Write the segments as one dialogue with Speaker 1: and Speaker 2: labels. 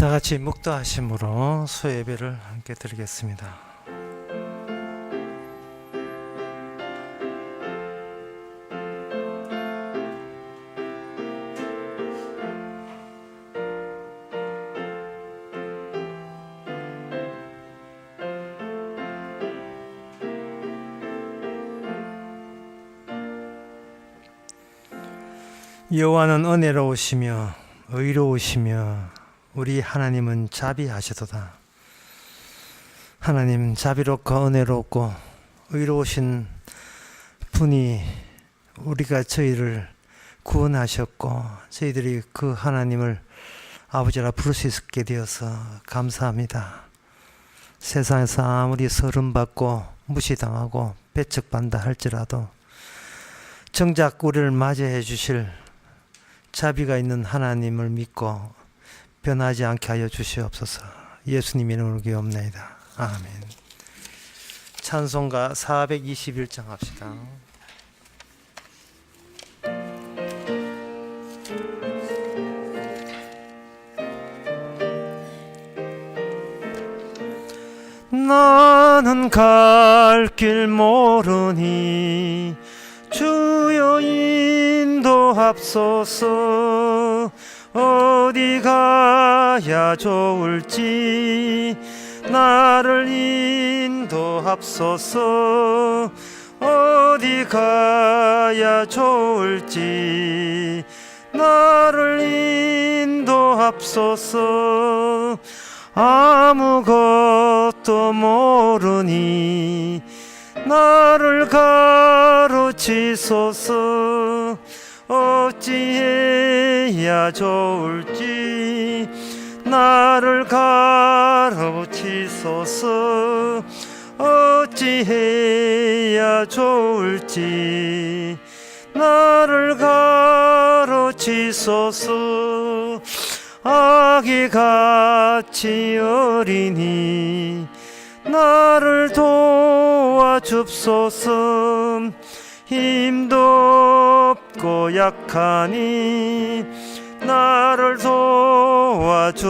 Speaker 1: 다 같이 묵도하심으로 수예배를 함께 드리겠습니다. 여호와는 은혜로우시며 의로우시며 우리 하나님은 자비하시도다. 하나님 자비롭고 은혜롭고 의로우신 분이 우리가 저희를 구원하셨고 저희들이 그 하나님을 아버지라 부를 수 있게 되어서 감사합니다. 세상에서 아무리 서름받고 무시당하고 배척받는다 할지라도 정작 우리를 맞이해 주실 자비가 있는 하나님을 믿고 변하지 않게 하여 주시옵소서. 예수님 이름으로 기도합니다. 아멘. 찬송가 421장 합시다. 나는 갈 길 모르니 주여 인도하옵소서. 어디 가야 좋을지 나를 인도하옵소서. 어디 가야 좋을지 나를 인도하옵소서. 아무것도 모르니 나를 가르치소서. 어찌해야 좋을지 나를 가르치소서. 어찌해야 좋을지 나를 가르치소서. 아기같이 어리니 나를 도와줍소서. 힘도 없고 약하니 나를 도와줍소서.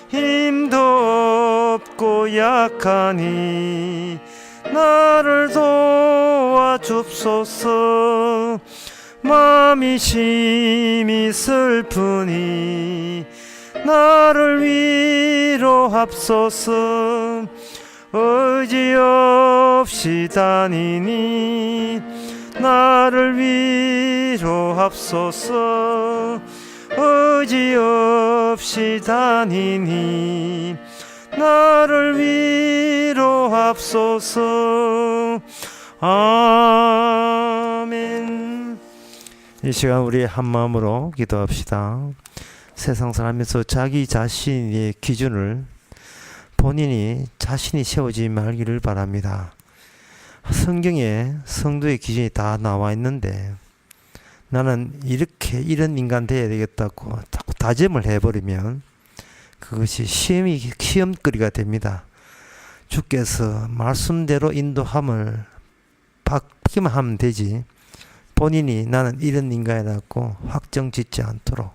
Speaker 1: 힘도 없고 약하니 나를 도와줍소서. 마음이 심히 슬프니 나를 위로합소서. 의지없이 다니니 나를 위로합소서. 의지없이 다니니 나를 위로합소서. 아멘. 이 시간 우리 한마음으로 기도합시다. 세상 살면서 자기 자신의 기준을 본인이 자신이 세우지 말기를 바랍니다. 성경에 성도의 기준이 다 나와 있는데 나는 이런 인간 되어야 되겠다고 자꾸 다짐을 해버리면 그것이 시험거리가 됩니다. 주께서 말씀대로 인도함을 받기만 하면 되지 본인이 나는 이런 인간이라고 확정 짓지 않도록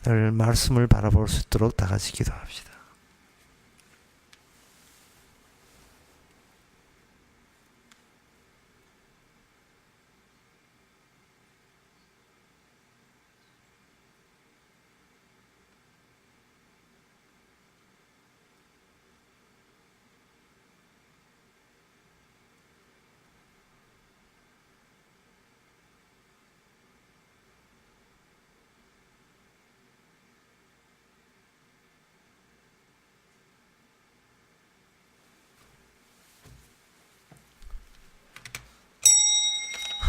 Speaker 1: 늘 말씀을 바라볼 수 있도록 다 같이 기도합시다.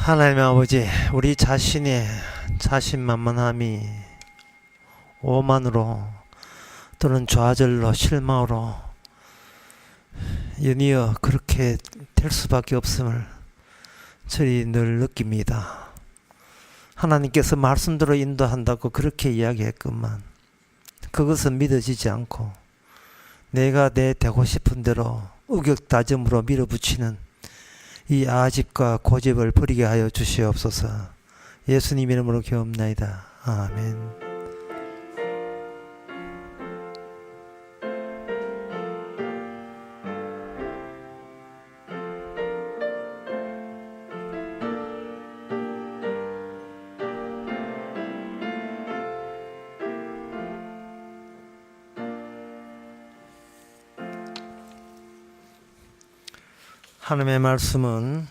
Speaker 1: 하나님 아버지, 우리 자신의 자신만만함이 오만으로 또는 좌절로 실망으로 연이어 그렇게 될 수밖에 없음을 저희 늘 느낍니다. 하나님께서 말씀대로 인도한다고 그렇게 이야기했건만 그것은 믿어지지 않고 내가 내 되고 싶은 대로 우격다짐으로 밀어붙이는 이 아집과 고집을 버리게 하여 주시옵소서. 예수님 이름으로 기도합나이다. 아멘. 하나님의 말씀은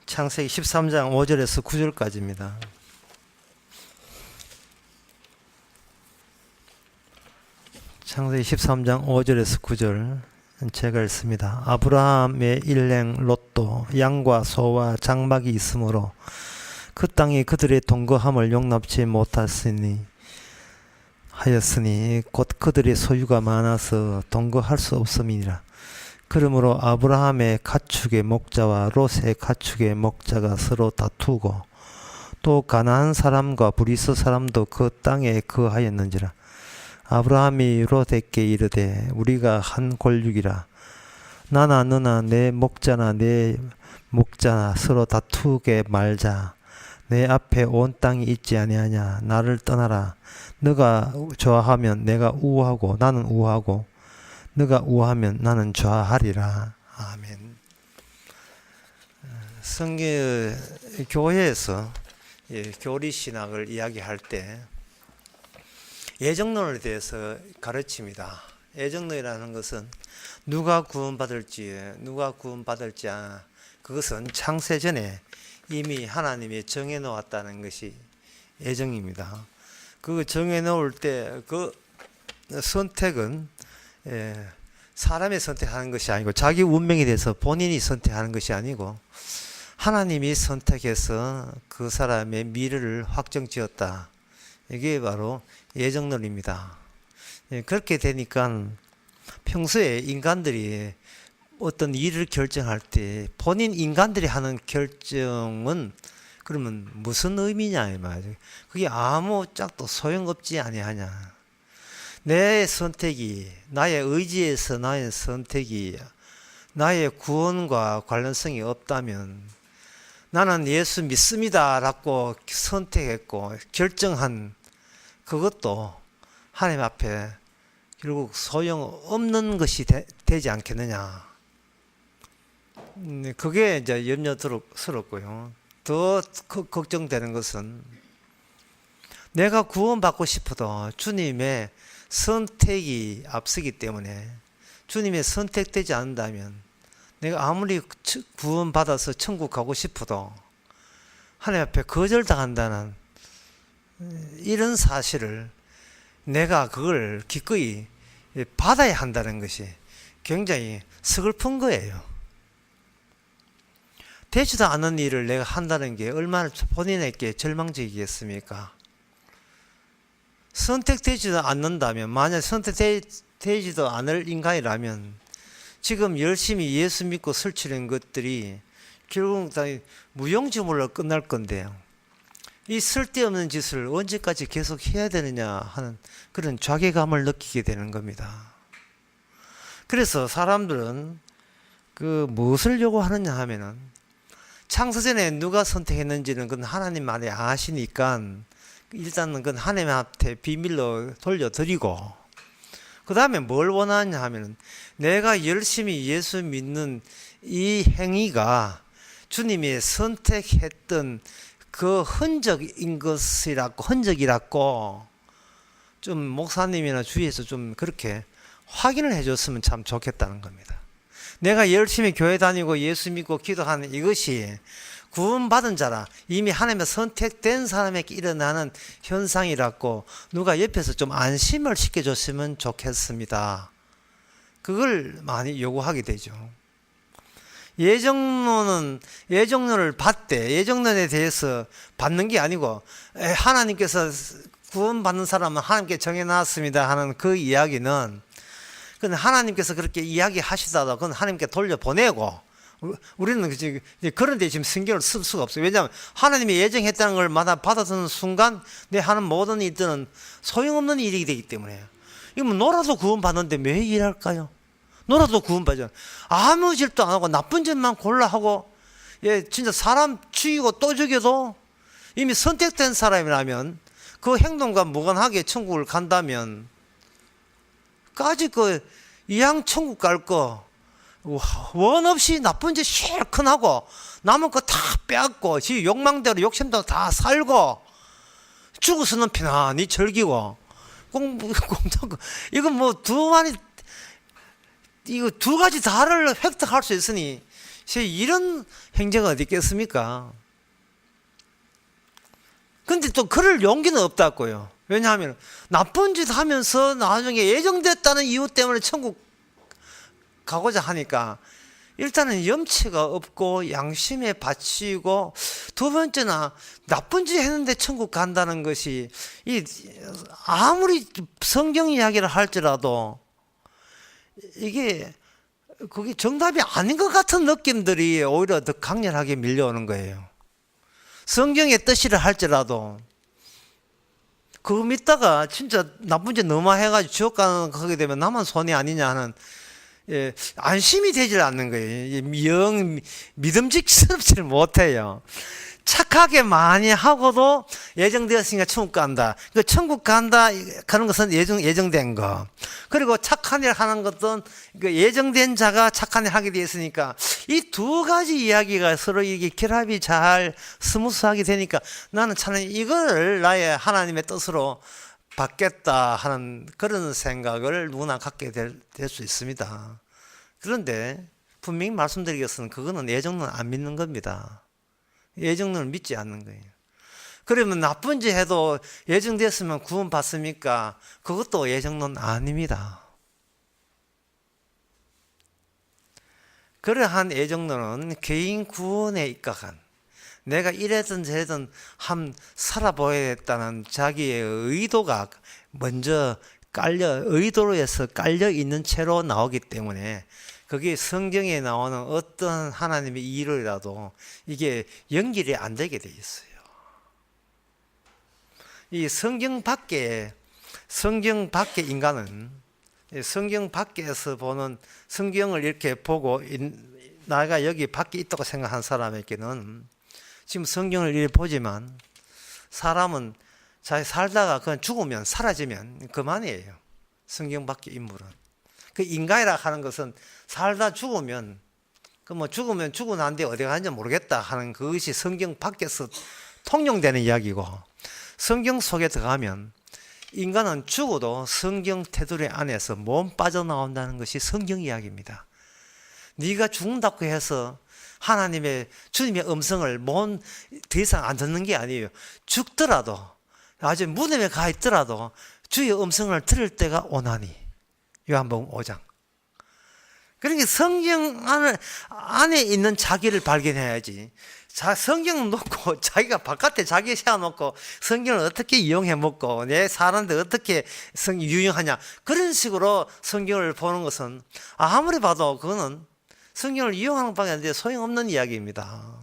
Speaker 1: 창세기 13장 5절에서 9절까지입니다. 창세기 13장 5절에서 9절 제가 읽습니다. 아브라함의 일행 롯도 양과 소와 장막이 있으므로 그 땅이 그들의 동거함을 용납치 못하였으니 곧 그들의 소유가 많아서 동거할 수 없음이니라. 그러므로 아브라함의 가축의 목자와 롯의 가축의 목자가 서로 다투고 또 가나안 사람과 브리스 사람도 그 땅에 거하였는지라. 아브라함이 롯에게 이르되 우리가 한 골육이라. 나나 너나 내 목자나 내 목자나 서로 다투게 말자. 내 앞에 온 땅이 있지 아니하냐. 나를 떠나라. 너가 좋아하면 내가 우하고 나는 우하고 너가 우하면 나는 좋아하리라. 아멘. 교회에서 교리 신학을 이야기할 때 예정론에 대해서 가르칩니다. 예정론이라는 것은 누가 구원받을지 그것은 창세 전에 이미 하나님이 정해 놓았다는 것이 예정입니다. 그 정해 놓을 때 그 선택은 사람이 선택하는 것이 아니고 자기 운명에 대해서 본인이 선택하는 것이 아니고 하나님이 선택해서 그 사람의 미래를 확정지었다. 이게 바로 예정론입니다. 그렇게 되니까 평소에 인간들이 어떤 일을 결정할 때 본인 인간들이 하는 결정은 그러면 무슨 의미냐 이 말이에요. 그게 아무 짝도 소용없지 아니하냐. 내 선택이 나의 의지에서 나의 선택이 나의 구원과 관련성이 없다면 나는 예수 믿습니다 라고 선택했고 결정한 그것도 하나님 앞에 결국 소용없는 것이 되지 않겠느냐. 그게 이제 염려스럽고요. 더 걱정되는 것은 내가 구원받고 싶어도 주님의 선택이 앞서기 때문에 주님의 선택되지 않는다면 내가 아무리 구원받아서 천국 가고 싶어도 하나님 앞에 거절당한다는 이런 사실을 내가 그걸 기꺼이 받아야 한다는 것이 굉장히 서글픈 거예요. 되지도 않은 일을 내가 한다는 게 얼마나 본인에게 절망적이겠습니까? 선택되지도 않는다면, 만약 선택되지도 않을 인간이라면 지금 열심히 예수 믿고 설치는 것들이 결국 다 무용지물로 끝날 건데요. 이 쓸데없는 짓을 언제까지 계속 해야 되느냐 하는 그런 좌괴감을 느끼게 되는 겁니다. 그래서 사람들은 무엇을 요구하느냐 하면은 창세전에 누가 선택했는지는 그건 하나님만이 아시니까 일단은 그건 하나님한테 비밀로 돌려드리고 그 다음에 뭘 원하냐 하면은 내가 열심히 예수 믿는 이 행위가 주님이 선택했던 그 흔적이라고 좀 목사님이나 주위에서 좀 그렇게 확인을 해줬으면 참 좋겠다는 겁니다. 내가 열심히 교회 다니고 예수 믿고 기도하는 이것이 구원받은 자라 이미 하나님의 선택된 사람에게 일어나는 현상이라고 누가 옆에서 좀 안심을 시켜줬으면 좋겠습니다. 그걸 많이 요구하게 되죠. 예정론을 받되 예정론에 대해서 받는 게 아니고 하나님께서 구원받는 사람은 하나님께 정해놨습니다 하는 그 이야기는 그건 하나님께서 그렇게 이야기하시다가 그건 하나님께 돌려보내고 우리는 그런 데 지금 신경을 쓸 수가 없어요. 왜냐하면 하나님이 예정했다는 걸 받아드는 순간 내 하는 모든 일들은 소용없는 일이 되기 때문에 이거 놀아도 구원받는데 왜 일할까요? 놀아도 구원받죠. 아무 짓도 안 하고 나쁜 짓만 골라 하고 진짜 사람 죽이고 또 죽여도 이미 선택된 사람이라면 그 행동과 무관하게 천국을 간다면 까짓 이양 천국 갈 거 원 없이 나쁜 짓 실컷 하고 남은 거 다 빼앗고 지 욕망대로 욕심대로 다 살고 죽어서는 편안히 즐기고 이거 두 가지 다를 획득할 수 있으니 이런 행제가 어디 있겠습니까? 근데 또 그럴 용기는 없다고요. 왜냐하면 나쁜 짓 하면서 나중에 예정됐다는 이유 때문에 천국 가고자 하니까 일단은 염치가 없고 양심에 바치고, 두 번째나 나쁜 짓 했는데 천국 간다는 것이 아무리 성경 이야기를 할지라도 그게 정답이 아닌 것 같은 느낌들이 오히려 더 강렬하게 밀려오는 거예요. 성경의 뜻이라 할지라도 그거 믿다가 진짜 나쁜 짓 너무 해가지고 지옥 가게 되면 나만 손해 아니냐 하는, 안심이 되질 않는 거예요. 영 믿음직스럽지를 못해요. 착하게 많이 하고도 예정되었으니까 천국 간다. 그 천국 간다 하는 것은 예정된 거. 그리고 착한 일 하는 것은 그 예정된 자가 착한 일 하게 되어 있으니까, 이 두 가지 이야기가 서로 이게 결합이 잘 스무스하게 되니까 나는 차라리 이걸 나의 하나님의 뜻으로 받겠다 하는 그런 생각을 누구나 갖게 될 수 있습니다. 그런데 분명히 말씀드리겠습니다. 그거는 예정론 안 믿는 겁니다. 예정론을 믿지 않는 거예요. 그러면 나쁜 짓 해도 예정됐으면 구원 받습니까? 그것도 예정론 아닙니다. 그러한 예정론은 개인 구원에 입각한, 내가 이래든 저래든 살아보야겠다는 자기의 의도가 먼저 의도로에서 깔려 있는 채로 나오기 때문에, 그게 성경에 나오는 어떤 하나님의 일이라도 이게 연결이 안 되게 돼 있어요. 이 성경 밖에 인간은, 성경 밖에서 보는, 성경을 이렇게 보고 나가 여기 밖에 있다고 생각한 사람에게는 지금 성경을 이렇게 보지만, 사람은 자기 살다가 그냥 죽으면, 사라지면 그만이에요. 성경 밖의 인물은. 그 인간이라 하는 것은 살다 죽으면, 죽으면 죽고 난 뒤에 어디 가는지 모르겠다 하는 그것이 성경 밖에서 통용되는 이야기고, 성경 속에 들어가면 인간은 죽어도 성경 테두리 안에서 몸 빠져나온다는 것이 성경 이야기입니다. 네가 죽는다고 해서 주님의 음성을 더 이상 안 듣는 게 아니에요. 죽더라도, 아주 무덤에 가 있더라도 주의 음성을 들을 때가 오나니. 요한복음 5장. 그러니까 성경 안에 있는 자기를 발견해야지. 성경을 놓고 자기가 바깥에 자기 세워놓고 성경을 어떻게 이용해 먹고 내 사는데 어떻게 유용하냐, 그런 식으로 성경을 보는 것은 아무리 봐도 그거는 성경을 이용하는 방이 아닌데 소용없는 이야기입니다.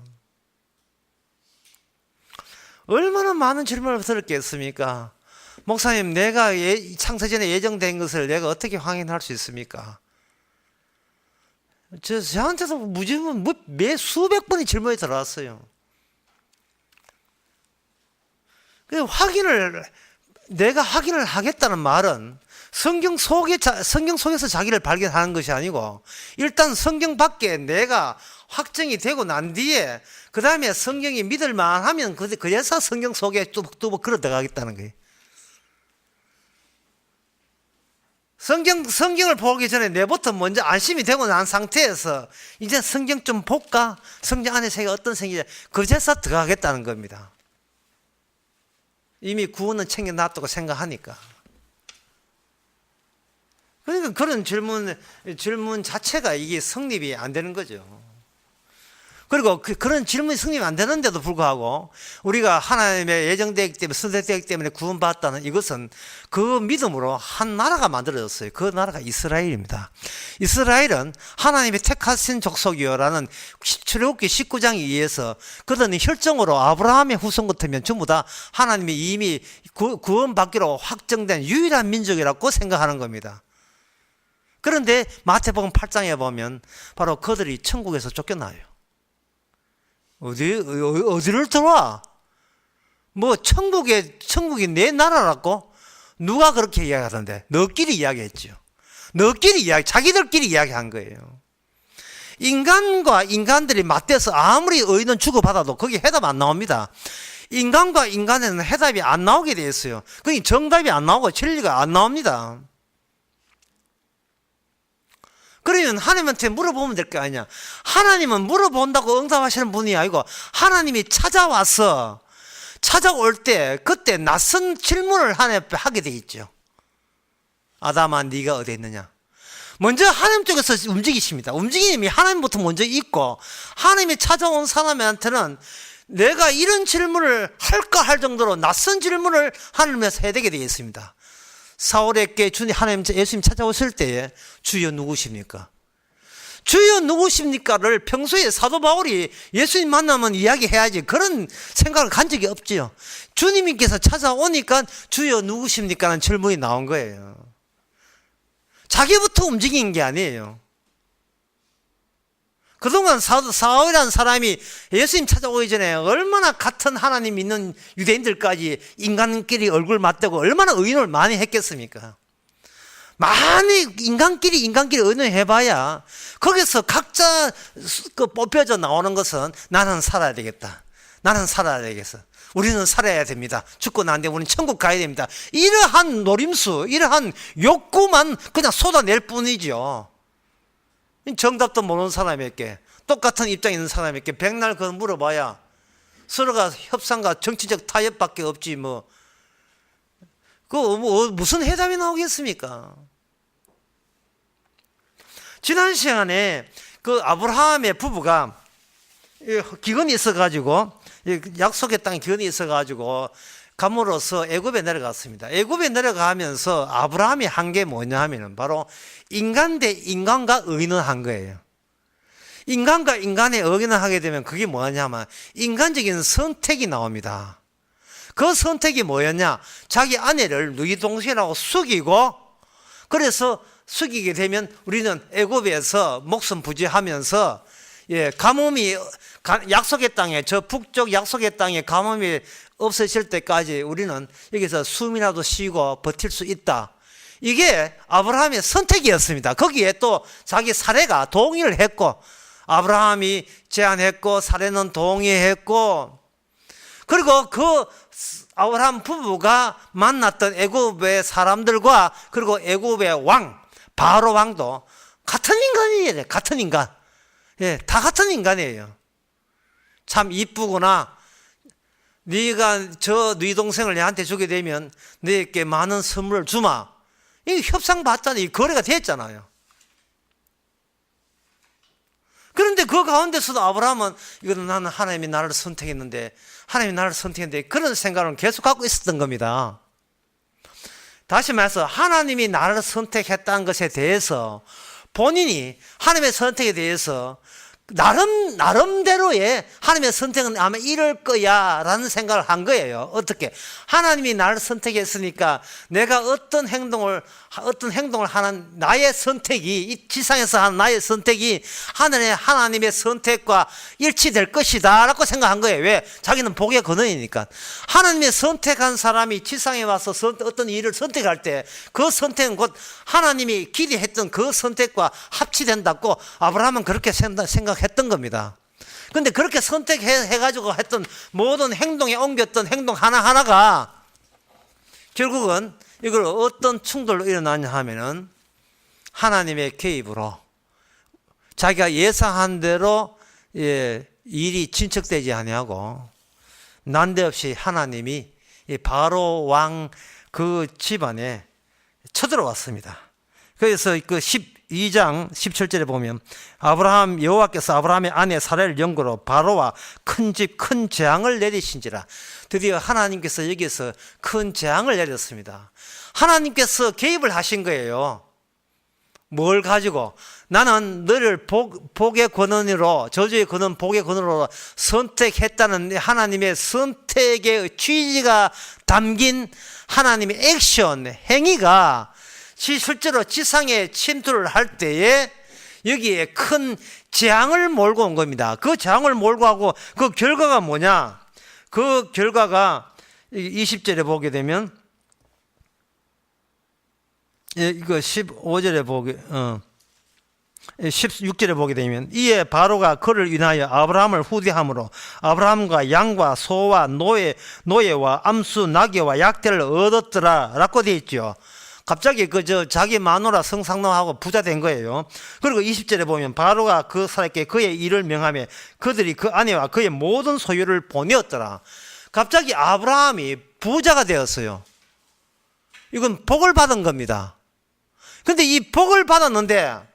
Speaker 1: 얼마나 많은 질문을 들었겠습니까? 목사님, 내가 창세전에 예정된 것을 내가 어떻게 확인할 수 있습니까? 저한테도 무지무 매 수백 번의 질문이 들어왔어요. 내가 확인을 하겠다는 말은 성경 속에서 자기를 발견하는 것이 아니고, 일단 성경 밖에 내가 확정이 되고 난 뒤에 그 다음에 성경이 믿을만 하면 그래서 성경 속에 뚜벅뚜벅 걸어 들어가겠다는 거예요. 성경을 보기 전에 내부터 먼저 안심이 되고 난 상태에서 이제 성경 좀 볼까? 성경 안에 세계가 어떤 세계인지 그제서 들어가겠다는 겁니다. 이미 구원은 챙겨놨다고 생각하니까. 그러니까 그런 질문 자체가 이게 성립이 안 되는 거죠. 그리고 그런 질문이 성립이 안 되는데도 불구하고 우리가 하나님의 예정되기 때문에, 선택되기 때문에 구원받았다는 이것은 그 믿음으로 한 나라가 만들어졌어요. 그 나라가 이스라엘입니다. 이스라엘은 하나님의 택하신 족속이요라는 출애굽기 19장에 의해서, 그들은 혈정으로 아브라함의 후손 같으면 전부 다 하나님이 이미 구원받기로 확정된 유일한 민족이라고 생각하는 겁니다. 그런데 마태복음 8장에 보면 바로 그들이 천국에서 쫓겨나요. 어디를 들어와? 천국이 내 나라라고? 누가 그렇게 이야기하던데? 너끼리 이야기했죠. 자기들끼리 이야기한 거예요. 인간과 인간들이 맞대서 아무리 의논 주고받아도 거기 해답 안 나옵니다. 인간과 인간에는 해답이 안 나오게 돼 있어요. 그게 정답이 안 나오고 진리가 안 나옵니다. 그러면 하나님한테 물어보면 될 거 아니야. 하나님은 물어본다고 응답하시는 분이 아니고 하나님이 찾아올 때 그때 낯선 질문을 하나님 앞에 하게 돼 있죠. 아담아 네가 어디 있느냐. 먼저 하나님 쪽에서 움직이십니다. 움직임이 하나님부터 먼저 있고, 하나님이 찾아온 사람한테는 내가 이런 질문을 할까 할 정도로 낯선 질문을 하나님에서 해야 되게 되어 있습니다. 사울에게 주님 하나님 예수님 찾아오실 때에 주여 누구십니까? 주여 누구십니까를 평소에 사도 바울이 예수님 만나면 이야기해야지 그런 생각을 간 적이 없지요. 주님께서 찾아오니까 주여 누구십니까라는 질문이 나온 거예요. 자기부터 움직인 게 아니에요. 그동안 사울이라는 사람이 예수님 찾아오기 전에 얼마나 같은 하나님 믿는 유대인들까지 인간끼리 얼굴 맞대고 얼마나 의논을 많이 했겠습니까? 많이 인간끼리 의논해봐야 거기서 각자 뽑혀져 나오는 것은 나는 살아야 되겠다. 나는 살아야 되겠어. 우리는 살아야 됩니다. 죽고 난 뒤에 우리는 천국 가야 됩니다. 이러한 노림수, 이러한 욕구만 그냥 쏟아낼 뿐이죠. 정답도 모르는 사람에게, 똑같은 입장에 있는 사람에게 백날 그걸 물어봐야 서로가 협상과 정치적 타협밖에 없지 무슨 해답이 나오겠습니까? 지난 시간에 그 아브라함의 부부가 기근이 있어가지고, 약속의 땅에 기근이 있어가지고 감으로서 애굽에 내려갔습니다. 애굽에 내려가면서 아브라함이 한 게 뭐냐 하면은 바로 인간 대 인간과 의논한 거예요. 인간과 인간의 의논을 하게 되면 그게 뭐냐면 인간적인 선택이 나옵니다. 그 선택이 뭐였냐? 자기 아내를 누이 동생이라고 숙이고, 그래서 숙이게 되면 우리는 애굽에서 목숨 부지하면서 가뭄이 약속의 땅에, 저 북쪽 약속의 땅에 가뭄이 없어질 때까지 우리는 여기서 숨이라도 쉬고 버틸 수 있다. 이게 아브라함의 선택이었습니다. 거기에 또 자기 사례가 동의를 했고, 아브라함이 제안했고 사례는 동의했고, 그리고 그 아브라함 부부가 만났던 애굽의 사람들과 그리고 애굽의 왕 바로 왕도 같은 인간이에요. 같은 인간. 다 같은 인간이에요. 참 이쁘구나. 네가 네 동생을 내한테 주게 되면 너에게 많은 선물을 주마. 이 협상 받잖아요. 이 거래가 됐잖아요. 그런데 그 가운데서도 아브라함은 이거는 나는 하나님이 나를 선택했는데 그런 생각을 계속 갖고 있었던 겁니다. 다시 말해서 하나님이 나를 선택했다는 것에 대해서 본인이 하나님의 선택에 대해서 나름대로의 하나님의 선택은 아마 이럴 거야 라는 생각을 한 거예요. 어떻게? 하나님이 나를 선택했으니까 내가 어떤 행동을 하는 나의 선택이, 이 지상에서 하는 나의 선택이 하나님의 선택과 일치될 것이다 라고 생각한 거예요. 왜? 자기는 복의 근원이니까. 하나님의 선택한 사람이 지상에 와서 어떤 일을 선택할 때 그 선택은 곧 하나님이 기대했던 그 선택과 합치된다고 아브라함은 그렇게 생각했던 겁니다. 근데 그렇게 선택해가지고 했던 모든 행동에 옮겼던 행동 하나하나가 결국은 이걸 어떤 충돌로 일어나냐 하면은 하나님의 개입으로 자기가 예상한 대로 일이 진척되지 아니하고 난데없이 하나님이 바로 왕 그 집안에 쳐들어왔습니다. 그래서 그 12장 17절에 보면 여호와께서 아브라함의 아내 사라를 연고로 바로와 큰 집 큰 재앙을 내리신지라. 드디어 하나님께서 여기서 큰 재앙을 내렸습니다. 하나님께서 개입을 하신 거예요. 뭘 가지고? 나는 너를 복의 권한으로, 저주의 권한 복의 권한으로 선택했다는 하나님의 선택의 취지가 담긴 하나님의 액션, 행위가 실제로 지상에 침투를 할 때에 여기에 큰 재앙을 몰고 온 겁니다. 그 재앙을 몰고 하고 그 결과가 뭐냐? 그 결과가 20절에 보게 되면, 이거 16절에 보게 되면, 이에 바로가 그를 인하여 아브라함을 후대함으로 아브라함과 양과 소와 노예와 암수 나귀와 약대를 얻었더라 라고 되어 있죠. 갑자기 자기 마누라 성상노하고 부자 된 거예요. 그리고 20절에 보면 바로가 그 사람에게 그의 일을 명하며 그들이 그 아내와 그의 모든 소유를 보내었더라. 갑자기 아브라함이 부자가 되었어요. 이건 복을 받은 겁니다. 근데 이 복을 받았는데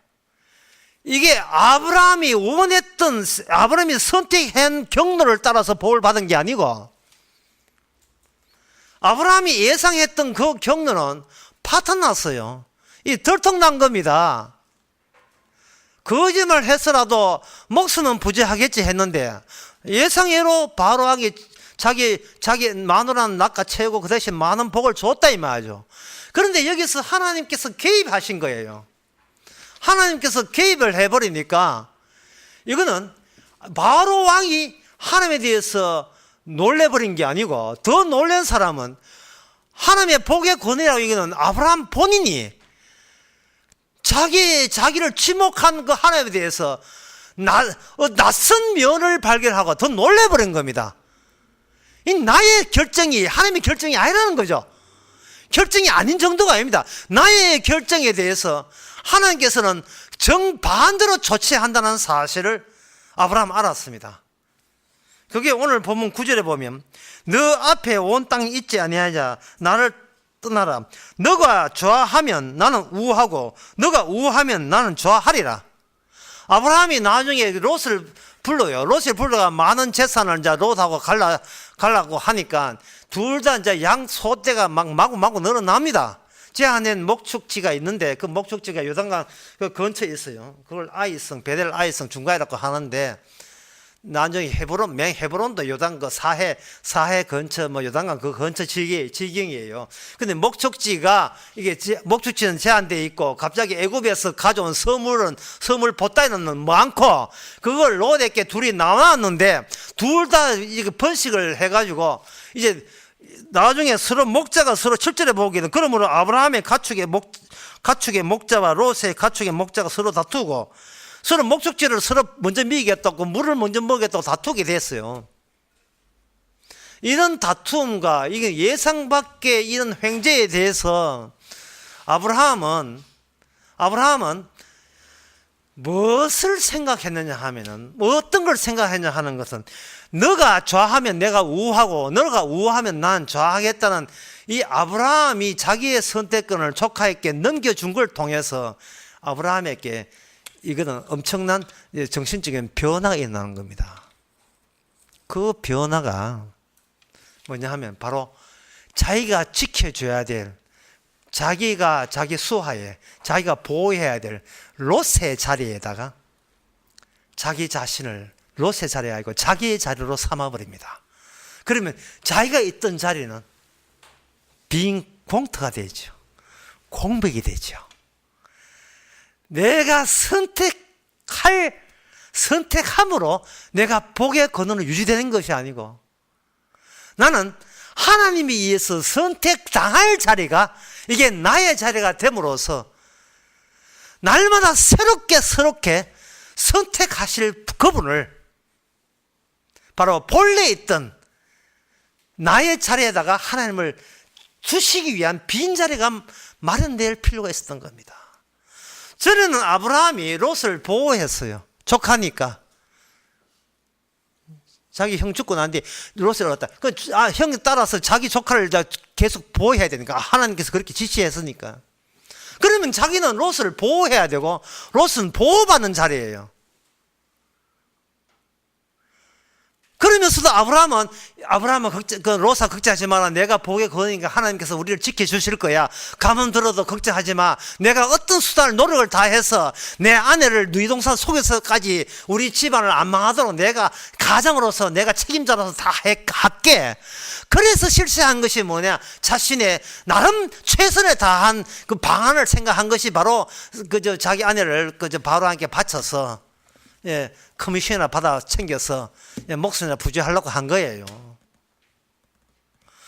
Speaker 1: 이게 아브라함이 원했던, 아브라함이 선택한 경로를 따라서 복을 받은 게 아니고 아브라함이 예상했던 그 경로는 파탄났어요. 이 들통난 겁니다. 거짓말 했어라도 목숨은 부재하겠지 했는데 예상외로 바로하게 자기 마누라는 낚아채우고 그 대신 많은 복을 줬다 이 말이죠. 그런데 여기서 하나님께서 개입하신 거예요. 하나님께서 개입을 해버리니까 이거는 바로 왕이 하나님에 대해서 놀래버린 게 아니고 더 놀란 사람은 하나님의 복의 권위라고 이거는 아브라함 본인이 자기를 지목한 그 하나님에 대해서 낯선 면을 발견하고 더 놀래버린 겁니다. 이 나의 결정이 하나님의 결정이 아니라는 거죠. 결정이 아닌 정도가 아닙니다. 나의 결정에 대해서 하나님께서는 정반대로 조치한다는 사실을 아브라함 알았습니다. 그게 오늘 본문 9절에 보면 너 앞에 온 땅이 있지 아니하냐 나를 떠나라. 너가 좋아하면 나는 우하고 너가 우하면 나는 좋아하리라. 아브라함이 나중에 롯을 불러요. 롯을 불러가 많은 재산을 이제 롯하고 갈라고 하니까 둘 다 이제 양 소떼가 막 마구 늘어납니다. 제한된 목축지가 있는데 그 목축지가 요단강 그 근처에 있어요. 그걸 아이성, 베델 아이성 중간이라고 하는데 나중에 헤브론, 헤브론도 요단 그 사해 근처 뭐 요단강 그 근처 지경이에요. 근데 목축지가 이게 목축지는 제한되어 있고 갑자기 애굽에서 가져온 선물 보따리는 많고 그걸 롯에게 둘이 나왔는데 둘 다 이게 번식을 해가지고 이제 나중에 서로 목자가 서로 7절에 보기에는 그러므로 아브라함의 가축의 목자와 롯의 가축의 목자가 서로 다투고 서로 목축지를 서로 먼저 미겠다고 물을 먼저 먹겠다고 다투게 됐어요. 이런 다툼과 이게 예상 밖의 이런 횡재에 대해서 아브라함은 무엇을 생각했느냐 하면은 어떤 걸 생각했냐 하는 것은 너가 좋아하면 내가 우하고 너가 우하면 난 좋아하겠다는 이 아브라함이 자기의 선택권을 조카에게 넘겨준 걸 통해서 아브라함에게 이거는 엄청난 정신적인 변화가 일어나는 겁니다. 그 변화가 뭐냐 하면 바로 자기가 지켜줘야 될 자기가 자기 수하에 자기가 보호해야 될 롯의 자리에다가 자기 자신을 롯의 자리가 아니고 자기의 자리로 삼아버립니다. 그러면 자기가 있던 자리는 빈 공터가 되죠. 공백이 되죠. 내가 선택함으로 내가 복의 권한을 유지되는 것이 아니고 나는 하나님에 의해서 선택당할 자리가 이게 나의 자리가 됨으로써 날마다 새롭게 선택하실 그분을 바로 본래 있던 나의 자리에다가 하나님을 두시기 위한 빈자리가 마련될 필요가 있었던 겁니다. 전에는 아브라함이 롯을 보호했어요. 조카니까. 자기 형 죽고 난 뒤에 롯을 얻었다. 형이 따라서 자기 조카를 계속 보호해야 되니까. 하나님께서 그렇게 지시했으니까. 그러면 자기는 롯을 보호해야 되고, 롯은 보호받는 자리예요. 그러면서도 아브라함은 롯아 걱정하지 마라. 내가 복의 권위니까 하나님께서 우리를 지켜주실 거야. 가만 들어도 걱정하지 마. 내가 어떤 수단을 노력을 다해서 내 아내를 누이동산 속에서까지 우리 집안을 안 망하도록 내가 가장으로서 내가 책임자로서 다 할게. 그래서 실시한 것이 뭐냐? 자신의 나름 최선을 다한 그 방안을 생각한 것이 바로 자기 아내를 바로함께 바쳐서 커미션이나 받아 챙겨서 목숨이나 부지하려고 한 거예요.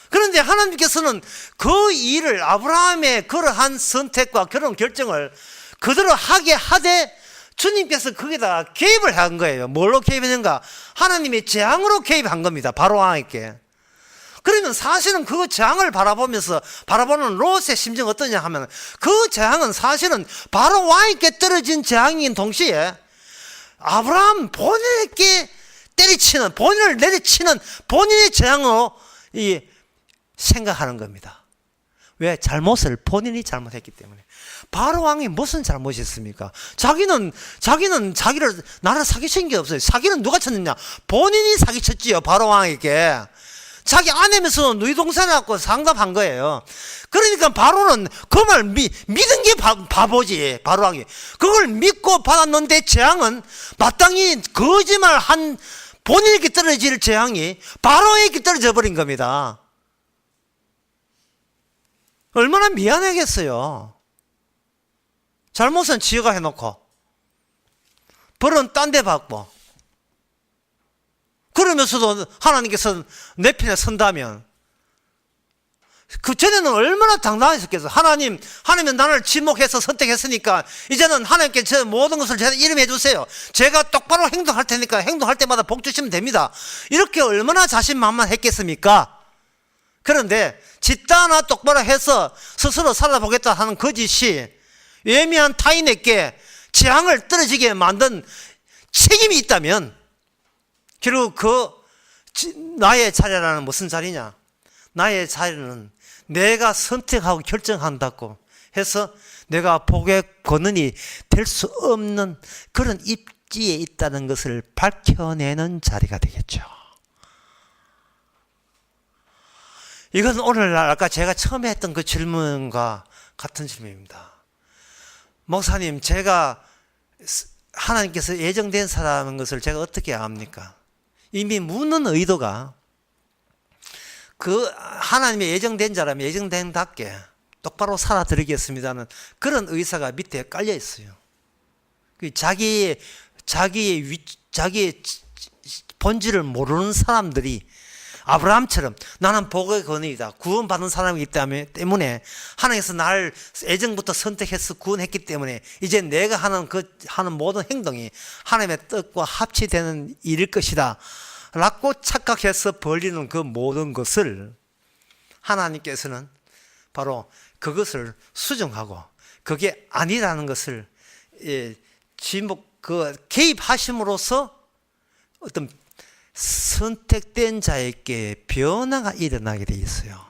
Speaker 1: 그런데 하나님께서는 그 일을 아브라함의 그러한 선택과 그런 결정을 그대로 하게 하되 주님께서 거기다 개입을 한 거예요. 뭘로 개입했는가? 하나님의 재앙으로 개입한 겁니다. 바로 왕에게. 그러면 사실은 그 재앙을 바라보는 롯의 심정이 어떠냐 하면, 그 재앙은 사실은 바로 왕에게 떨어진 재앙인 동시에 아브라함 본인에게 때리치는, 본인을 내리치는 본인의 재앙으로 생각하는 겁니다. 왜? 잘못을 본인이 잘못했기 때문에. 바로 왕이 무슨 잘못이 있습니까? 자기는 나를 사기친 게 없어요. 사기는 누가 쳤느냐? 본인이 사기쳤지요. 바로 왕에게. 자기 아내면서 누이 동생하고 상담한 거예요. 그러니까 바로는 그 말 믿은 게 바보지. 바로 왕이. 그걸 믿고 받았는데 재앙은 마땅히 거짓말한 본인에게 떨어질 재앙이 바로에게 떨어져 버린 겁니다. 얼마나 미안하겠어요. 잘못은 지가 해놓고 벌은 딴 데 받고, 그러면서도 하나님께서 내 편에 선다면, 그 전에는 얼마나 당당했었겠어요. 하나님은 나를 지목해서 선택했으니까 이제는 하나님께 저 모든 것을 제가 이름해 주세요. 제가 똑바로 행동할 테니까 행동할 때마다 복 주시면 됩니다. 이렇게 얼마나 자신만만했겠습니까? 그런데 짓다 하나 똑바로 해서 스스로 살아보겠다 하는 거짓이 예미한 타인에게 재앙을 떨어지게 만든 책임이 있다면, 결국 나의 자리라는 무슨 자리냐? 나의 자리는 내가 선택하고 결정한다고 해서 내가 복의 권한이 될 수 없는 그런 입지에 있다는 것을 밝혀내는 자리가 되겠죠. 이것은 오늘날 아까 제가 처음에 했던 그 질문과 같은 질문입니다. 목사님, 제가 하나님께서 예정된 사람인 것을 제가 어떻게 압니까? 이미 묻는 의도가 그 하나님의 예정된 자라면 예정된답게 똑바로 살아드리겠습니다는 그런 의사가 밑에 깔려 있어요. 자기의 본질을 모르는 사람들이 아브라함처럼 나는 복의 권위이다, 구원받은 사람이기 때문에 하나님께서 나를 예정부터 선택해서 구원했기 때문에 이제 내가 하는 모든 행동이 하나님의 뜻과 합치되는 일일 것이다 라고 착각해서 벌리는 그 모든 것을 하나님께서는 바로 그것을 수정하고 그게 아니라는 것을 개입하심으로써 어떤 선택된 자에게 변화가 일어나게 돼 있어요.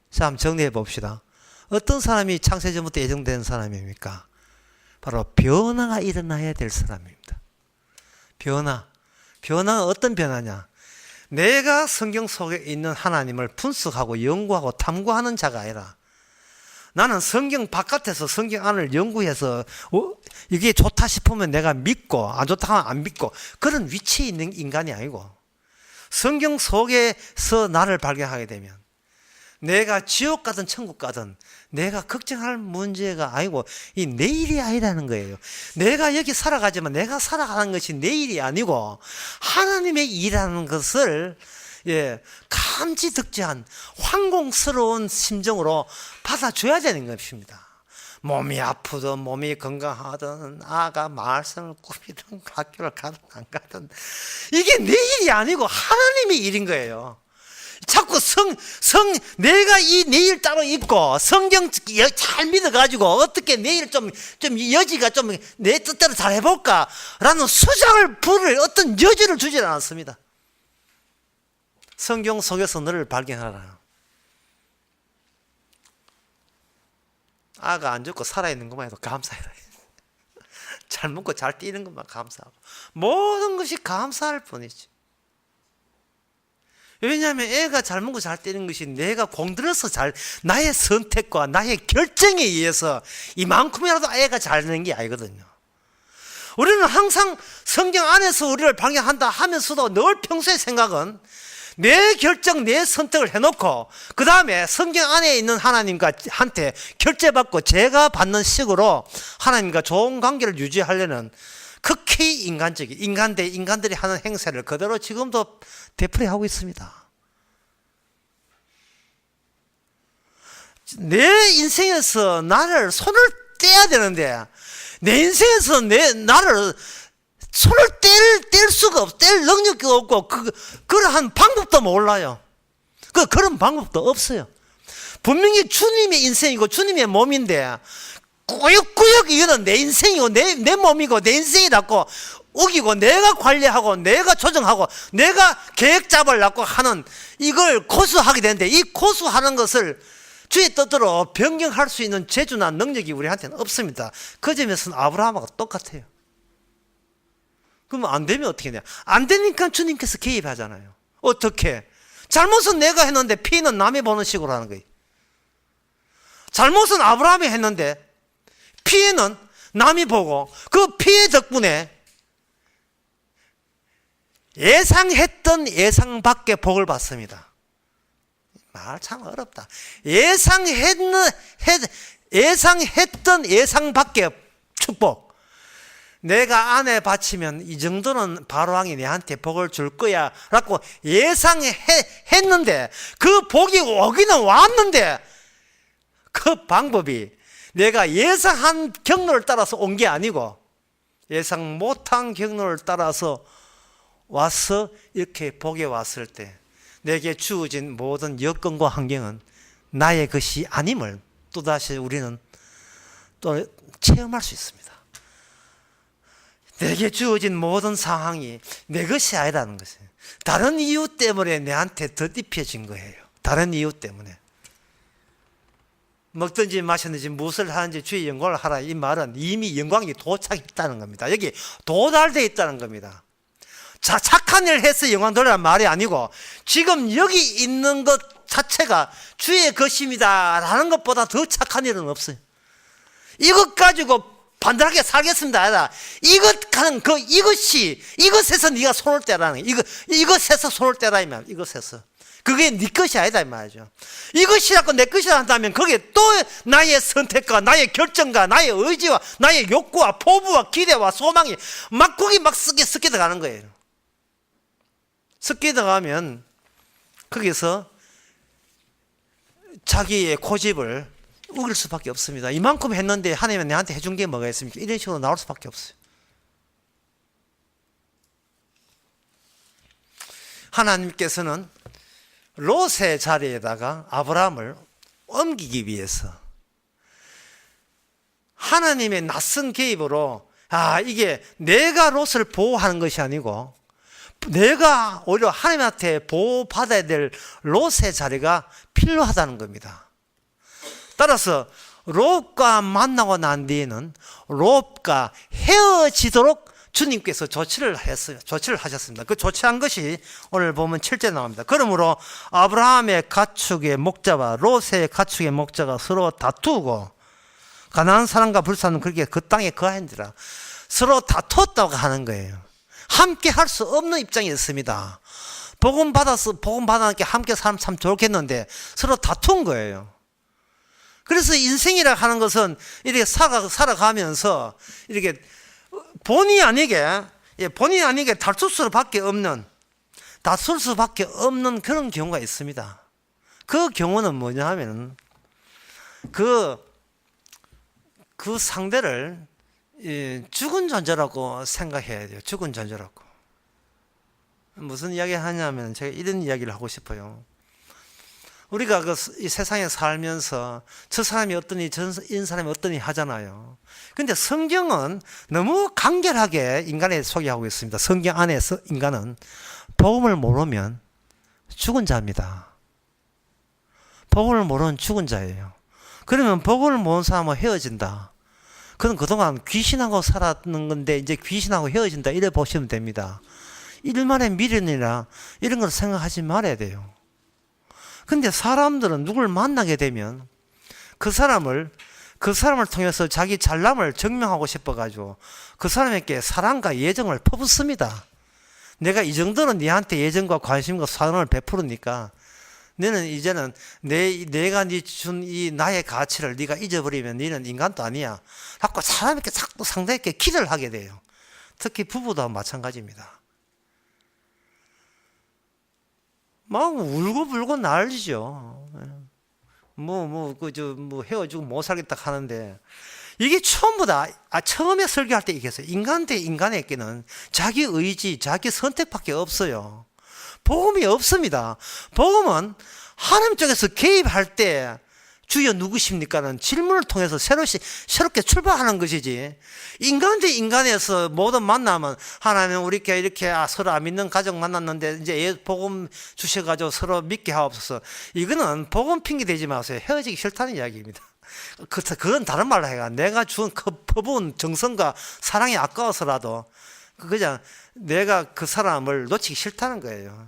Speaker 1: 자, 한번 정리해 봅시다. 어떤 사람이 창세전부터 예정된 사람입니까? 바로 변화가 일어나야 될 사람입니다. 변화가 어떤 변화냐? 내가 성경 속에 있는 하나님을 분석하고 연구하고 탐구하는 자가 아니라, 나는 성경 바깥에서 성경 안을 연구해서 이게 좋다 싶으면 내가 믿고 안 좋다 하면 안 믿고 그런 위치에 있는 인간이 아니고, 성경 속에서 나를 발견하게 되면 내가 지옥 가든 천국 가든 내가 걱정할 문제가 아니고 이 내일이 아니라는 거예요. 내가 여기 살아가지만 내가 살아가는 것이 내일이 아니고 하나님의 일이라는 것을 감지득지한 황공스러운 심정으로 받아줘야 되는 것입니다. 몸이 아프든 몸이 건강하든 아가 말씀을 꾸미든 학교를 가든 안 가든 이게 내 일이 아니고 하나님의 일인 거예요. 자꾸 내가 이 내일 따로 있고 성경 잘 믿어가지고 어떻게 내일 좀 여지가 좀 내 뜻대로 잘 해볼까 라는 수작을 부를 어떤 여지를 주질 않았습니다. 성경 속에서 너를 발견하라. 아가 안 죽고 살아있는 것만 해도 감사해라. 잘 먹고 잘 뛰는 것만 감사하고 모든 것이 감사할 뿐이지. 왜냐하면 애가 잘 먹고 잘 뛰는 것이 내가 공들여서 나의 선택과 나의 결정에 의해서 이만큼이라도 애가 잘 되는 게 아니거든요. 우리는 항상 성경 안에서 우리를 방향한다 하면서도 늘 평소의 생각은 내 결정, 내 선택을 해놓고 그 다음에 성경 안에 있는 하나님과 한테 결제받고 제가 받는 식으로 하나님과 좋은 관계를 유지하려는 극히 인간적인 인간들이 하는 행세를 그대로 지금도 되풀이하고 있습니다. 내 인생에서 나를 손을 떼야 되는데 내 인생에서 나를 손을 뗄 수가 없고 뗄 능력이 없고 그러한 방법도 몰라요. 그런 방법도 없어요. 분명히 주님의 인생이고 주님의 몸인데 꾸역꾸역 이거는 내 인생이고 내 몸이고 내 인생이라고 우기고 내가 관리하고 내가 조정하고 내가 계획 잡으려고 하는 이걸 고수하게 되는데, 이 고수하는 것을 주의 뜻대로 변경할 수 있는 재주나 능력이 우리한테는 없습니다. 그 점에서는 아브라함하고 똑같아요. 그러면 안 되면 어떻게 돼요? 안 되니까 주님께서 개입하잖아요. 어떻게? 잘못은 내가 했는데 피해는 남이 보는 식으로 하는 거예요. 잘못은 아브라함이 했는데 피해는 남이 보고 그 피해 덕분에 예상했던 예상 밖의 복을 받습니다. 말 참 어렵다. 예상했던 예상 밖의 축복. 내가 아내 바치면 이 정도는 바로왕이 내한테 복을 줄 거야 라고 예상했는데 그 복이 오기는 왔는데 그 방법이 내가 예상한 경로를 따라서 온 게 아니고 예상 못한 경로를 따라서 와서 이렇게 복에 왔을 때 내게 주어진 모든 여건과 환경은 나의 것이 아님을 또다시 우리는 또 체험할 수 있습니다. 내게 주어진 모든 상황이 내 것이 아니라는 것이에요. 다른 이유 때문에 내한테 덧입혀진 거예요. 다른 이유 때문에. 먹든지 마셨든지 무엇을 하는지 주의 영광을 하라, 이 말은 이미 영광이 도착했다는 겁니다. 여기 도달되어 있다는 겁니다. 자, 착한 일을 해서 영광 돌리라는 말이 아니고 지금 여기 있는 것 자체가 주의 것입니다 라는 것보다 더 착한 일은 없어요. 이것 가지고 반듯하게 살겠습니다 아니라 이것에서 네가 손을 떼라는 거예요. 이것에서 손을 떼라 이 말. 이것에서 그게 네 것이 아니다 이 말이죠. 이것이라고 내 것이라 한다면 거기에 또 나의 선택과 나의 결정과 나의 의지와 나의 욕구와 포부와 기대와 소망이 막 거기 막 섞여 들어가는 거예요. 섞여 들어가면 거기서 자기의 고집을 우길 수밖에 없습니다. 이만큼 했는데 하나님은 내한테 해준 게 뭐가 있습니까? 이런 식으로 나올 수밖에 없어요. 하나님께서는 롯의 자리에다가 아브라함을 옮기기 위해서 하나님의 낯선 개입으로 이게 내가 롯을 보호하는 것이 아니고 내가 오히려 하나님한테 보호받아야 될 롯의 자리가 필요하다는 겁니다. 따라서 롯과 만나고 난 뒤에는 롯과 헤어지도록 주님께서 조치를 하셨습니다. 그 조치한 것이 오늘 보면 7절에 나옵니다. 그러므로 아브라함의 가축의 목자와 롯의 가축의 목자가 서로 다투고 가나안 사람과 불사는 그렇게 그 땅에 거한지라 서로 다투었다고 하는 거예요. 함께 할 수 없는 입장이었습니다. 복음 받았으니까 함께 살면 참 좋겠는데 서로 다툰 거예요. 그래서 인생이라 하는 것은 이렇게 살아가면서 이렇게 본의 아니게 다툴 수밖에 없는 그런 경우가 있습니다. 그 경우는 뭐냐 하면 그 상대를 죽은 존재라고 생각해야 돼요. 죽은 존재라고. 무슨 이야기 하냐면 제가 이런 이야기를 하고 싶어요. 우리가 이 세상에 살면서 저 사람이 어떠니 이 사람이 어떠니 하잖아요. 근데 성경은 너무 간결하게 인간을 소개하고 있습니다. 성경 안에서 인간은 복음을 모르면 죽은 자입니다. 복음을 모르는 죽은 자예요. 그러면 복음을 모르는 사람은 헤어진다. 그건 그동안 귀신하고 살았는 건데 이제 귀신하고 헤어진다 이래 보시면 됩니다. 일만의 미련이나 이런 걸 생각하지 말아야 돼요. 근데 사람들은 누굴 만나게 되면 그 사람을 통해서 자기 잘남을 증명하고 싶어가지고 그 사람에게 사랑과 예정을 퍼붓습니다. 내가 이 정도는 네한테 예정과 관심과 사랑을 베푸르니까 너는 이제는 내가 네 준 이 나의 가치를 네가 잊어버리면 너는 인간도 아니야. 자꾸 사람에게 자꾸 상대에게 기대를 하게 돼요. 특히 부부도 마찬가지입니다. 막 울고불고 난리죠. 헤어지고 못 살겠다 하는데 이게 처음에 설교할 때 얘기했어요. 인간에게는 자기 의지, 자기 선택밖에 없어요. 복음이 없습니다. 복음은 하나님 쪽에서 개입할 때 주여 누구십니까는 질문을 통해서 새롭게 출발하는 것이지, 인간 대 인간에서 모든 만나면 하나님 우리께 이렇게 서로 안 믿는 가정 만났는데 이제 복음 주셔가지고 서로 믿게 하옵소서. 이거는 복음 핑계 대지 마세요. 헤어지기 싫다는 이야기입니다. 그건 다른 말로 해가 내가 준 그 퍼부은 정성과 사랑이 아까워서라도 그냥 내가 그 사람을 놓치기 싫다는 거예요.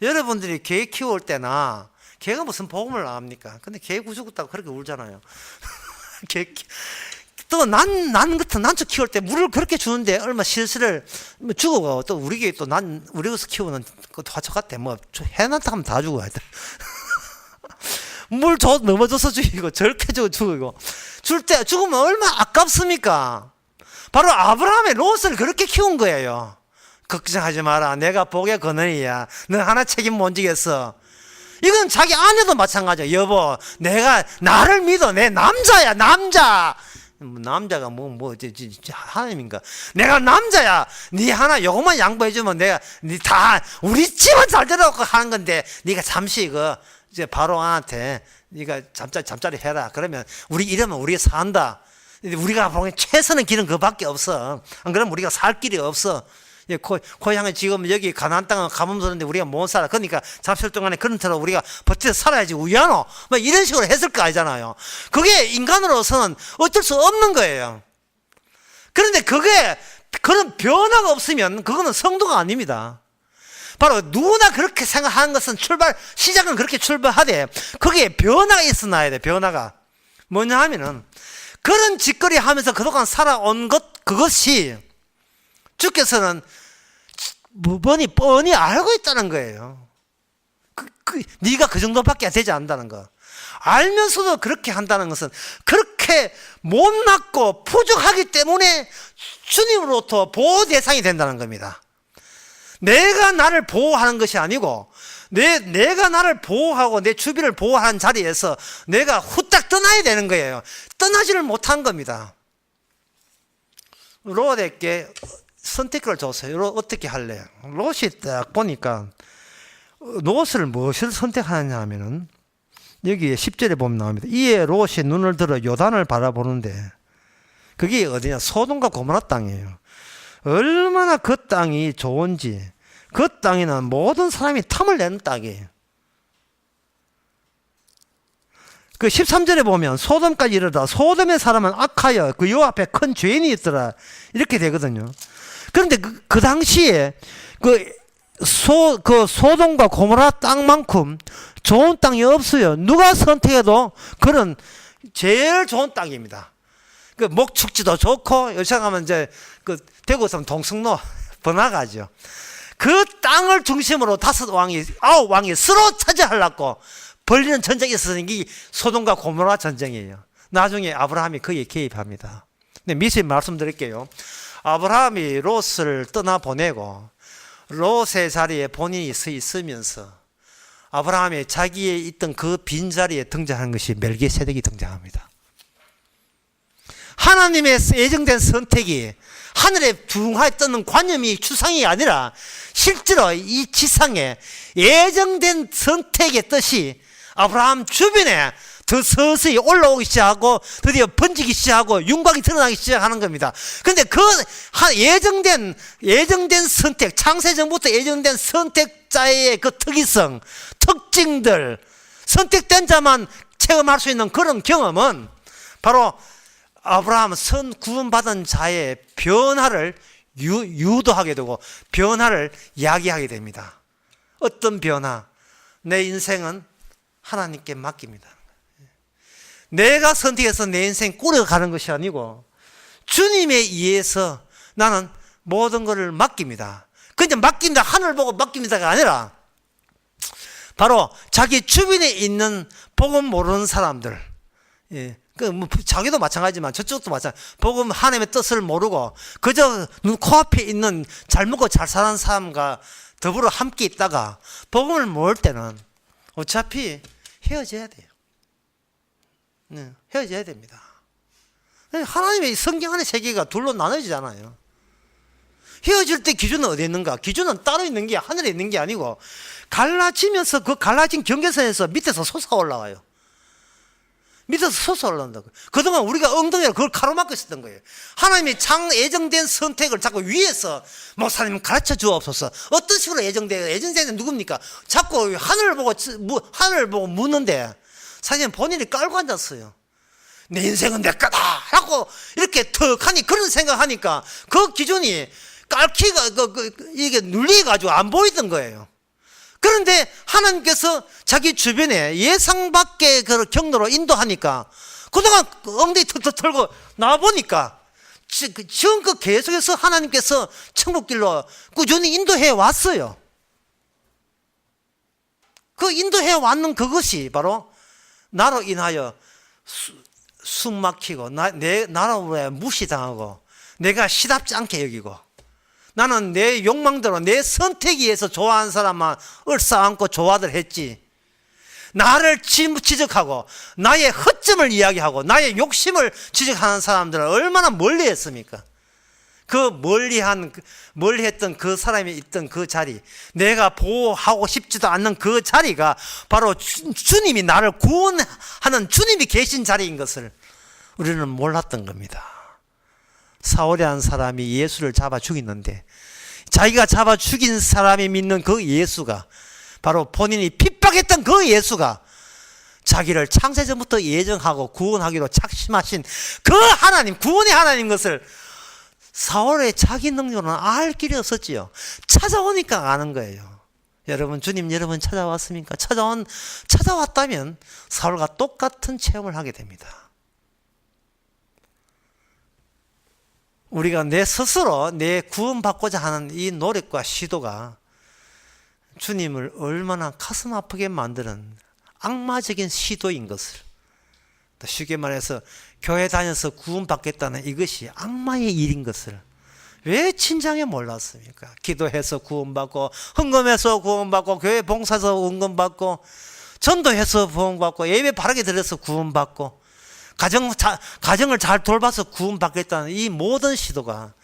Speaker 1: 여러분들이 개 키울 때나, 개가 무슨 복음을 압니까? 근데 개 구죽었다고 그렇게 울잖아요. 또 난저 키울 때 물을 그렇게 주는데 얼마 실수를 죽어가. 또 우리 개 또 우리 것을 키우는 그 화초 같아. 뭐 해놨다 하면 다 죽어. 물 넘어져서 죽이고 저렇게 죽이고 줄 때 죽으면 얼마나 아깝습니까? 바로 아브라함의 롯을 그렇게 키운 거예요. 걱정하지 마라. 내가 복의 근원이야. 너 하나 책임 못 지겠어. 이건 자기 아내도 마찬가지야. 여보, 나를 믿어. 내 남자야, 남자. 남자가 하나님인가? 내가 남자야. 네 하나 요것만 양보해주면 우리 집은 잘 되라고 하는 건데, 네가 잠시 이제 바로한테 네가 잠자리 해라. 그러면 이러면 우리가 산다. 우리가 보기엔 최선의 길은 그밖에 없어. 안 그러면 우리가 살 길이 없어. 고향에 지금 여기 가나안 땅은 가뭄 서는데 우리가 못 살아. 그러니까 잡설 동안에 그런처럼 우리가 버텨 살아야지 우야노. 뭐 이런 식으로 했을 거 아니잖아요. 그게 인간으로서는 어쩔 수 없는 거예요. 그런데 그런 변화가 없으면 그거는 성도가 아닙니다. 바로 누구나 그렇게 생각하는 것은 시작은 그렇게 출발하되 거기에 변화가 있어놔야 돼. 변화가 뭐냐 하면은 그런 짓거리 하면서 그동안 살아온 그것이 주께서는 뻔히 알고 있다는 거예요. 네가 그 정도밖에 되지 않는다는 거. 알면서도 그렇게 한다는 것은 그렇게 못났고 부족하기 때문에 주님으로부터 보호 대상이 된다는 겁니다. 내가 나를 보호하는 것이 아니고 내가 나를 보호하고 내 주변을 보호하는 자리에서 내가 후딱 떠나야 되는 거예요. 떠나지를 못한 겁니다. 롯에게 선택을 줬어요. 어떻게 할래? 롯이 딱 보니까 롯을 무엇을 선택하느냐 하면은 여기 10절에 보면 나옵니다. 이에 롯이 눈을 들어 요단을 바라보는데 그게 어디냐? 소돔과 고모라 땅이에요. 얼마나 그 땅이 좋은지. 그 땅에는 모든 사람이 탐을 내는 땅이에요. 그 13절에 보면 소돔까지 이르다 소돔의 사람은 악하여 그 요 앞에 큰 죄인이 있더라. 이렇게 되거든요. 그런데 그 당시에 소돔과 고모라 땅만큼 좋은 땅이 없어요. 누가 선택해도 그런 제일 좋은 땅입니다. 목축지도 좋고, 여기 가면 이제 대구 있으면 동성로 번화가죠. 그 땅을 중심으로 9왕이 서로 차지하려고 벌리는 전쟁이 있었으니 이게 소돔과 고모라 전쟁이에요. 나중에 아브라함이 거기에 개입합니다. 근데 미리 말씀드릴게요. 아브라함이 롯을 떠나보내고 롯의 자리에 본인이 서 있으면서 아브라함이 자기의 있던 그 빈자리에 등장하는 것이 멜기세덱이 등장합니다. 하나님의 예정된 선택이 하늘에 둥하게 뜨는 관념이 추상이 아니라 실제로 이 지상에 예정된 선택의 뜻이 아브라함 주변에 더 서서히 올라오기 시작하고 드디어 번지기 시작하고 윤곽이 드러나기 시작하는 겁니다. 그런데 그 예정된 선택, 창세전부터 예정된 선택자의 그 특이성, 특징들, 선택된 자만 체험할 수 있는 그런 경험은 바로 아브라함은 구원받은 자의 변화를 유도하게 되고 변화를 야기하게 됩니다. 어떤 변화? 내 인생은 하나님께 맡깁니다. 내가 선택해서 내 인생 꾸려가는 것이 아니고 주님에 의해서 나는 모든 것을 맡깁니다. 그냥 맡깁니다. 하늘 보고 맡깁니다가 아니라 바로 자기 주변에 있는 복음 모르는 사람들, 자기도 마찬가지지만 저쪽도 마찬가지. 복음 하나님의 뜻을 모르고 그저 코앞에 있는 잘 먹고 잘 사는 사람과 더불어 함께 있다가 복음을 모를 때는 어차피 헤어져야 돼요. 헤어져야 됩니다. 하나님의 성경 안의 세계가 둘로 나눠지잖아요. 헤어질 때 기준은 어디 있는가? 기준은 따로 있는 게 하늘에 있는 게 아니고 갈라지면서 그 갈라진 경계선에서 밑에서 솟아올라와요. 밑에서 솟아올라온다고. 그동안 우리가 엉덩이로 그걸 가로막고 있었던 거예요. 하나님이 예정된 선택을 자꾸 위에서 목사님 가르쳐 주옵소서. 어떤 식으로 예정된 누굽니까? 자꾸 하늘을 보고 묻는데 사실은 본인이 깔고 앉았어요. 내 인생은 내 거다 하고 이렇게 턱하니 그런 생각하니까 그 기준이 깔기가 이게 눌리가지고 안 보이던 거예요. 그런데 하나님께서 자기 주변에 예상 밖의 그 경로로 인도하니까 그동안 엉덩이 턱 털고 나와보니까 지금껏 계속해서 하나님께서 천국길로 꾸준히 인도해 왔어요. 그 인도해 왔는 그것이 바로 나로 인하여 숨 막히고 나로 무시당하고 내가 시답지 않게 여기고 나는 내 욕망대로 내 선택에 의해서 좋아하는 사람만 얼싸안고 좋아들 했지. 나를 지적하고 나의 허점을 이야기하고 나의 욕심을 지적하는 사람들은 얼마나 멀리 했습니까? 그 멀리했던 그 사람이 있던 그 자리, 내가 보호하고 싶지도 않는 그 자리가 바로 주님이 나를 구원하는 주님이 계신 자리인 것을 우리는 몰랐던 겁니다. 사울이라는 사람이 예수를 잡아 죽이는데 자기가 잡아 죽인 사람이 믿는 그 예수가 바로 본인이 핍박했던 그 예수가 자기를 창세전부터 예정하고 구원하기로 작심하신 그 하나님, 구원의 하나님 것을 사울의 자기 능력으로는 알 길이 없었지요. 찾아오니까 아는 거예요. 여러분, 주님 여러분 찾아왔습니까? 찾아왔다면 사울과 똑같은 체험을 하게 됩니다. 우리가 내 스스로 내 구원받고자 하는 이 노력과 시도가 주님을 얼마나 가슴 아프게 만드는 악마적인 시도인 것을, 또 쉽게 말해서 교회 다녀서 구원받겠다는 이것이 악마의 일인 것을 왜 진작에 몰랐습니까? 기도해서 구원받고, 헌금해서 구원받고, 교회 봉사해서 헌금받고, 전도해서 구원받고, 예배 바르게 드려서 구원받고, 가정을 잘 돌봐서 구원받겠다는 이 모든 시도가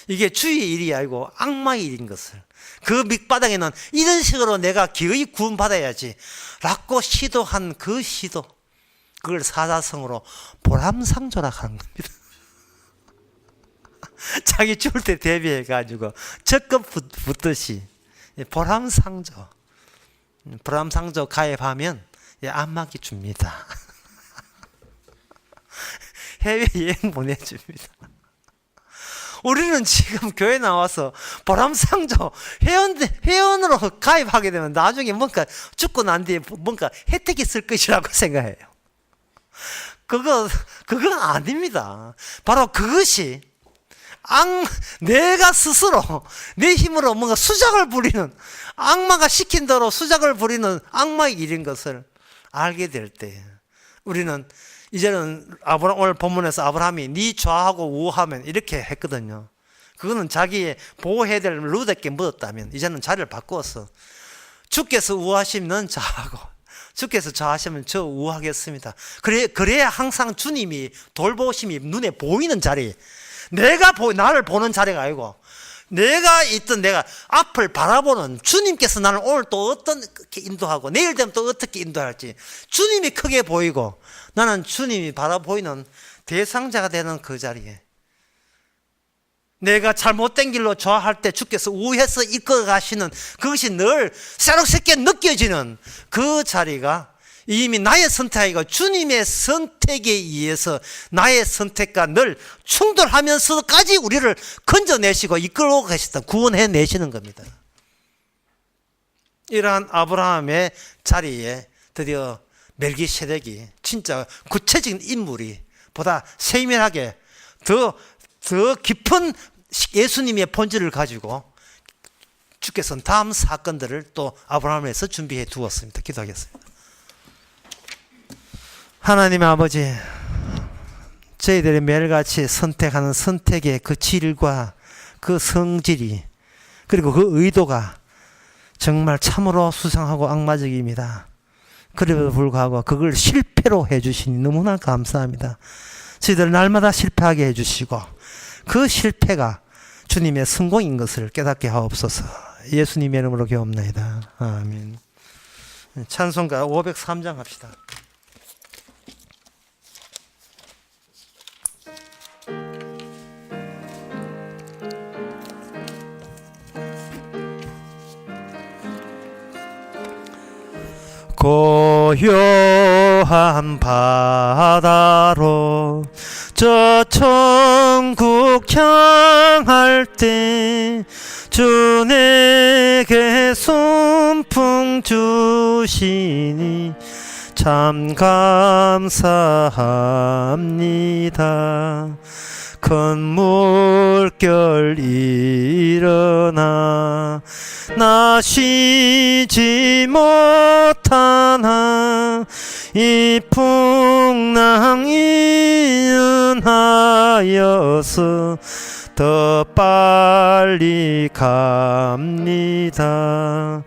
Speaker 1: 이게 주의 일이 아니고 악마의 일인 것을, 그 밑바닥에는 이런 식으로 내가 기어이 구원받아야지 라고 시도한 그 시도, 그걸 사자성어로 보람상조라 하는 겁니다. 자기 죽을 때 대비해가지고 적금 붙듯이 보람상조 가입하면 안마기 줍니다. 해외여행 보내줍니다. 우리는 지금 교회 나와서 보람상조 회원으로 가입하게 되면 나중에 뭔가 죽고 난 뒤에 뭔가 혜택이 있을 것이라고 생각해요. 그거 아닙니다. 바로 그것이 내가 스스로 내 힘으로 뭔가 수작을 부리는, 악마가 시킨 대로 수작을 부리는 악마의 일인 것을 알게 될 때 우리는 이제는 오늘 본문에서 아브라함이 네 좌하고 우하면 이렇게 했거든요. 그거는 자기의 보호해야 될 루드에게 묻었다면 이제는 자리를 바꾸었어. 주께서 우하시면 좌하고 주께서 좌하시면 저 우하겠습니다. 그래야 항상 주님이 돌보심이 눈에 보이는 자리, 나를 보는 자리가 아니고 내가 앞을 바라보는 주님께서 나를 오늘 또 어떻게 인도하고 내일 되면 또 어떻게 인도할지 주님이 크게 보이고 나는 주님이 바라보이는 대상자가 되는 그 자리에, 내가 잘못된 길로 좋아할 때 주께서 우해서 이끌어 가시는 그것이 늘 새록새게 느껴지는 그 자리가 이미 나의 선택이 아니고 주님의 선택에 의해서 나의 선택과 늘 충돌하면서까지 우리를 건져내시고 이끌어 가시다, 구원해내시는 겁니다. 이러한 아브라함의 자리에 드디어 멜기세덱이 진짜 구체적인 인물이 보다 세밀하게 더 깊은 예수님의 본질을 가지고 주께서는 다음 사건들을 또 아브라함에서 준비해 두었습니다. 기도하겠습니다. 하나님 아버지, 저희들이 매일같이 선택하는 선택의 그 질과 그 성질이, 그리고 그 의도가 정말 참으로 수상하고 악마적입니다. 그럼에도 불구하고 그걸 실패로 해주시니 너무나 감사합니다. 저희들 날마다 실패하게 해주시고 그 실패가 주님의 성공인 것을 깨닫게 하옵소서. 예수님의 이름으로 기도합나이다. 아멘. 찬송가 503장 합시다. 고요한 바다로 저 천국 향할 때 주 내게 순풍 주시니 참 감사합니다. 큰 물결 일어나 나 쉬지 못하나 이 풍랑 인하여서 더 빨리 갑니다.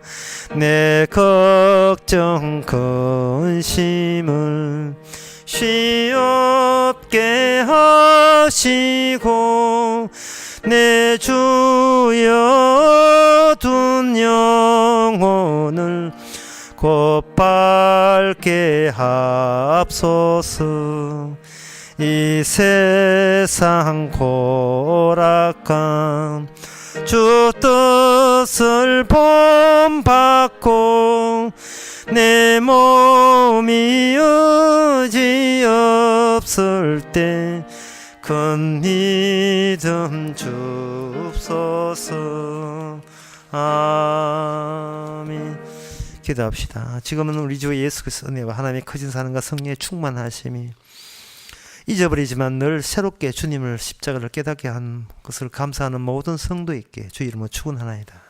Speaker 1: 내 걱정 근심을 쉬옵게 하시고 내 주여 둔 영혼을 곧밟게 하옵소서. 이 세상 고락감 주 뜻을 본받고 내 몸이 의지 없을 때 큰 믿음 주옵소서. 아멘. 기도합시다. 지금은 우리 주 예수 그리스도 은혜와 하나님의 커진 사랑과 성령의 충만하심이 잊어버리지만 늘 새롭게 주님을 십자가를 깨닫게 한 것을 감사하는 모든 성도에게 주 이름으로 축원하나이다.